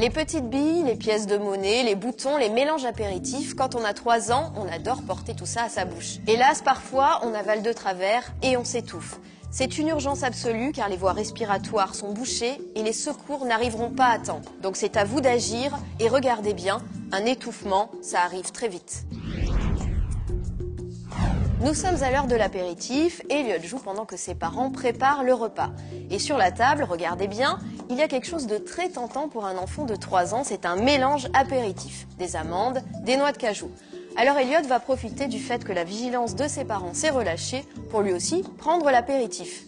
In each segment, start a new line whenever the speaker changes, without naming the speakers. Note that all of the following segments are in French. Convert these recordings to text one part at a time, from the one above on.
Les petites billes, les pièces de monnaie, les boutons, les mélanges apéritifs, quand on a 3 ans, on adore porter tout ça à sa bouche. Hélas, parfois, on avale de travers et on s'étouffe. C'est une urgence absolue car les voies respiratoires sont bouchées et les secours n'arriveront pas à temps. Donc c'est à vous d'agir et regardez bien, un étouffement, ça arrive très vite. Nous sommes à l'heure de l'apéritif, Elliot joue pendant que ses parents préparent le repas. Et sur la table, regardez bien, il y a quelque chose de très tentant pour un enfant de 3 ans, c'est un mélange apéritif. Des amandes, des noix de cajou. Alors Elliot va profiter du fait que la vigilance de ses parents s'est relâchée pour lui aussi prendre l'apéritif.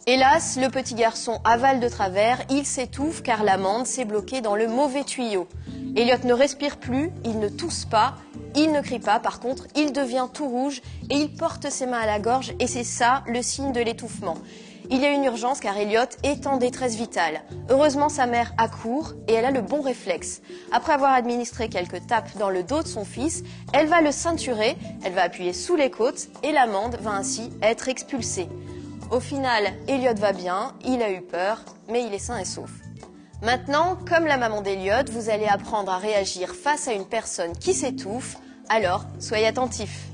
Hélas, le petit garçon avale de travers, il s'étouffe car l'amande s'est bloquée dans le mauvais tuyau. Elliot ne respire plus, il ne tousse pas, il ne crie pas, par contre, il devient tout rouge et il porte ses mains à la gorge et c'est ça le signe de l'étouffement. Il y a une urgence car Elliot est en détresse vitale. Heureusement, sa mère accourt et elle a le bon réflexe. Après avoir administré quelques tapes dans le dos de son fils, elle va le ceinturer, elle va appuyer sous les côtes et l'amande va ainsi être expulsée. Au final, Elliot va bien, il a eu peur, mais il est sain et sauf. Maintenant, comme la maman d'Elliot, vous allez apprendre à réagir face à une personne qui s'étouffe, alors soyez attentifs.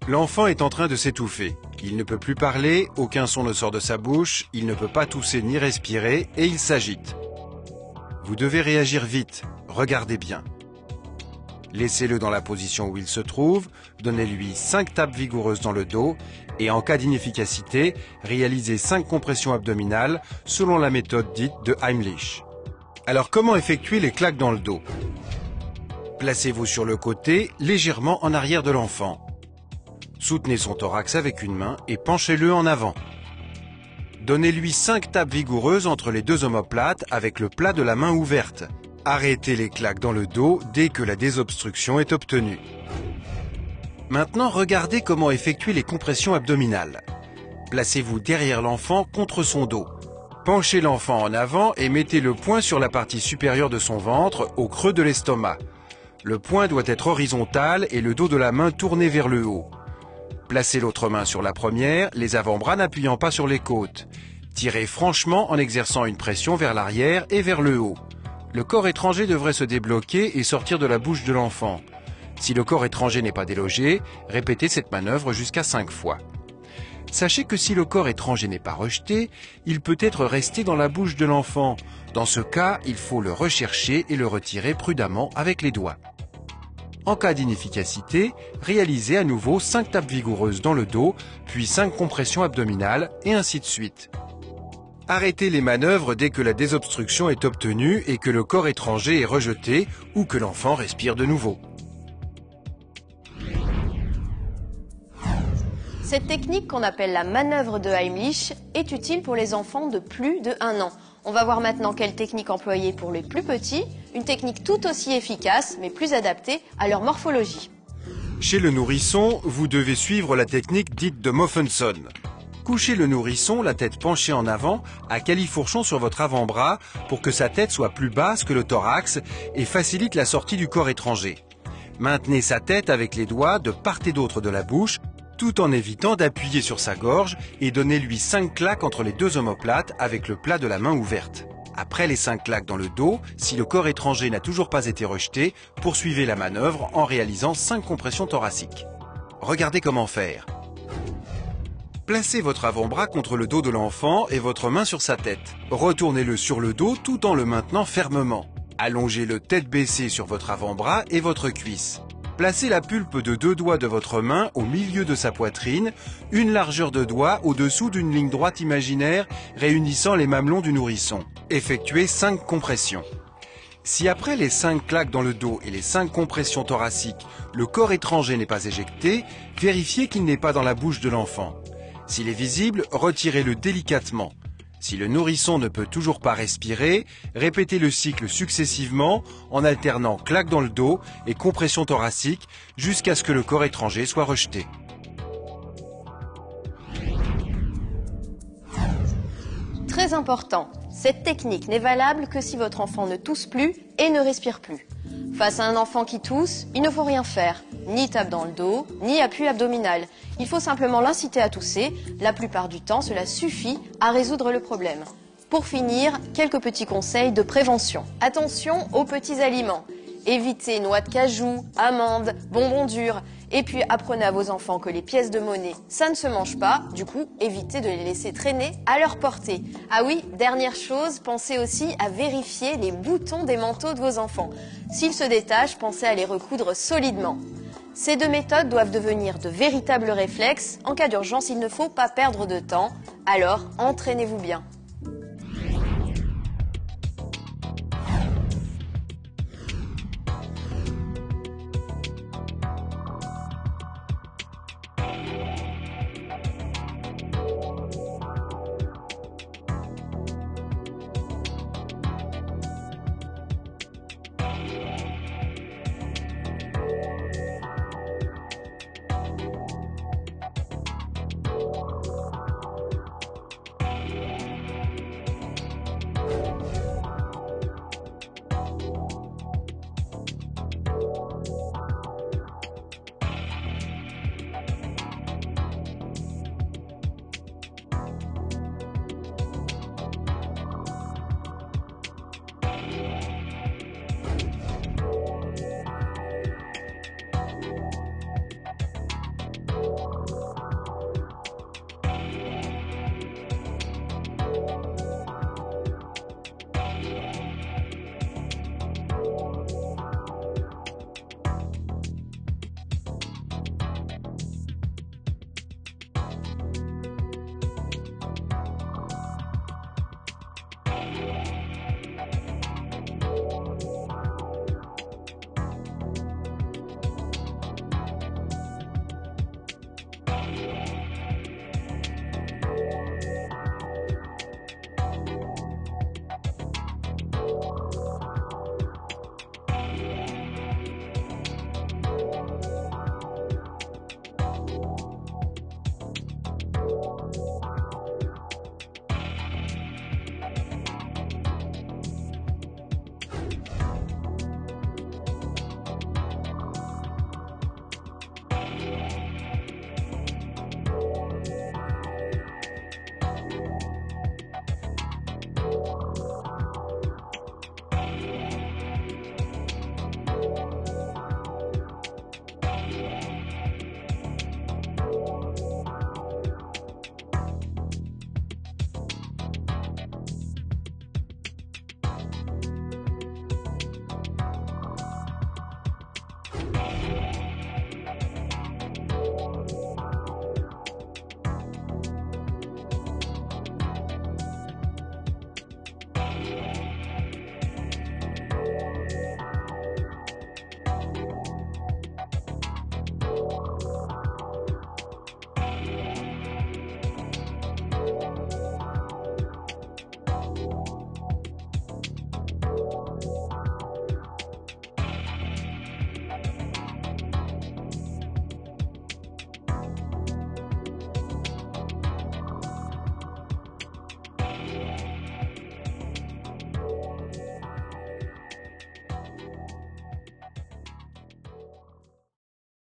L'enfant est en train de s'étouffer. Il ne peut plus parler, aucun son ne sort de sa bouche, il ne peut pas tousser ni respirer et il s'agite. Vous devez réagir vite, regardez bien. Laissez-le dans la position où il se trouve, donnez-lui 5 tapes vigoureuses dans le dos et en cas d'inefficacité, réalisez 5 compressions abdominales selon la méthode dite de Heimlich. Alors comment effectuer les claques dans le dos? Placez-vous sur le côté, légèrement en arrière de l'enfant. Soutenez son thorax avec une main et penchez-le en avant. Donnez-lui 5 tapes vigoureuses entre les deux omoplates avec le plat de la main ouverte. Arrêtez les claques dans le dos dès que la désobstruction est obtenue. Maintenant, regardez comment effectuer les compressions abdominales. Placez-vous derrière l'enfant contre son dos. Penchez l'enfant en avant et mettez le poing sur la partie supérieure de son ventre, au creux de l'estomac. Le poing doit être horizontal et le dos de la main tourné vers le haut. Placez l'autre main sur la première, les avant-bras n'appuyant pas sur les côtes. Tirez franchement en exerçant une pression vers l'arrière et vers le haut. Le corps étranger devrait se débloquer et sortir de la bouche de l'enfant. Si le corps étranger n'est pas délogé, répétez cette manœuvre jusqu'à 5 fois. Sachez que si le corps étranger n'est pas rejeté, il peut être resté dans la bouche de l'enfant. Dans ce cas, il faut le rechercher et le retirer prudemment avec les doigts. En cas d'inefficacité, réalisez à nouveau 5 tapes vigoureuses dans le dos, puis 5 compressions abdominales et ainsi de suite. Arrêtez les manœuvres dès que la désobstruction est obtenue et que le corps étranger est rejeté ou que l'enfant respire de nouveau.
Cette technique qu'on appelle la manœuvre de Heimlich est utile pour les enfants de plus de 1 an. On va voir maintenant quelle technique employer pour les plus petits, une technique tout aussi efficace mais plus adaptée à leur morphologie.
Chez le nourrisson, vous devez suivre la technique dite de Moffenson. Couchez le nourrisson, la tête penchée en avant, à califourchon sur votre avant-bras pour que sa tête soit plus basse que le thorax et facilite la sortie du corps étranger. Maintenez sa tête avec les doigts de part et d'autre de la bouche, tout en évitant d'appuyer sur sa gorge et donnez-lui 5 claques entre les deux omoplates avec le plat de la main ouverte. Après les 5 claques dans le dos, si le corps étranger n'a toujours pas été rejeté, poursuivez la manœuvre en réalisant 5 compressions thoraciques. Regardez comment faire. Placez votre avant-bras contre le dos de l'enfant et votre main sur sa tête. Retournez-le sur le dos tout en le maintenant fermement. Allongez-le tête baissée sur votre avant-bras et votre cuisse. Placez la pulpe de 2 doigts de votre main au milieu de sa poitrine, une largeur de doigt au-dessous d'une ligne droite imaginaire réunissant les mamelons du nourrisson. Effectuez 5 compressions. Si après les 5 claques dans le dos et les 5 compressions thoraciques, le corps étranger n'est pas éjecté, vérifiez qu'il n'est pas dans la bouche de l'enfant. S'il est visible, retirez-le délicatement. Si le nourrisson ne peut toujours pas respirer, répétez le cycle successivement en alternant claques dans le dos et compression thoracique jusqu'à ce que le corps étranger soit rejeté.
Très important, cette technique n'est valable que si votre enfant ne tousse plus et ne respire plus. Face à un enfant qui tousse, il ne faut rien faire, ni tape dans le dos, ni appui abdominal. Il faut simplement l'inciter à tousser. La plupart du temps, cela suffit à résoudre le problème. Pour finir, quelques petits conseils de prévention. Attention aux petits aliments. Évitez noix de cajou, amandes, bonbons durs. Et puis apprenez à vos enfants que les pièces de monnaie, ça ne se mange pas. Du coup, évitez de les laisser traîner à leur portée. Ah oui, dernière chose, pensez aussi à vérifier les boutons des manteaux de vos enfants. S'ils se détachent, pensez à les recoudre solidement. Ces deux méthodes doivent devenir de véritables réflexes. En cas d'urgence, il ne faut pas perdre de temps. Alors, entraînez-vous bien.